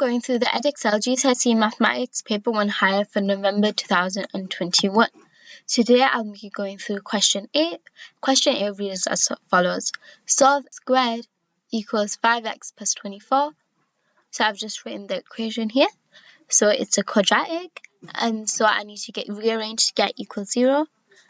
going through the EDEXCEL GCSE Mathematics Paper 1 Higher for November 2021. Today I'll be going through question 8. Question 8 reads as follows. Solve squared equals 5x plus 24. So I've just written the equation here. So it's a quadratic, and so I need to rearrange to get equals 0.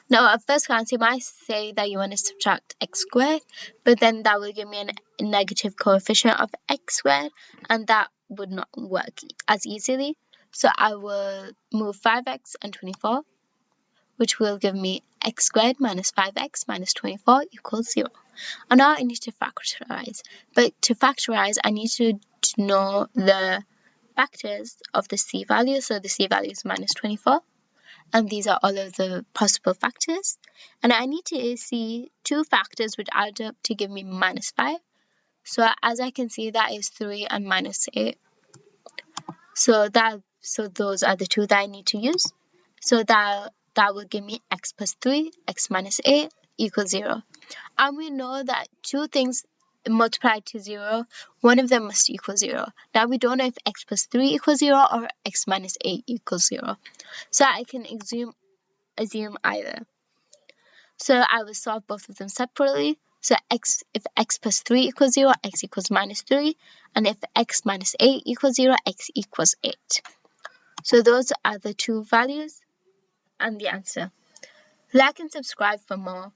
Now at first glance you might say that you want to subtract x squared, but then that will give me a negative coefficient of x squared, and that would not work as easily. So I will move 5x and 24, which will give me x squared minus 5x minus 24 equals 0. And now I need to factorize. But to factorize, I need to know the factors of the c value. So the c value is minus 24. And these are all of the possible factors. And I need to see two factors which add up to give me minus 5. So as I can see, that is 3 and minus 8. So those are the two that I need to use. So that will give me x plus 3, x minus 8 equals 0. And we know that two things multiplied to 0, one of them must equal 0. Now we don't know if x plus 3 equals 0 or x minus 8 equals 0. So I can assume either. So I will solve both of them separately. So if x plus 3 equals 0, x equals minus 3. And if x minus 8 equals 0, x equals 8. So those are the two values and the answer. Like and subscribe for more.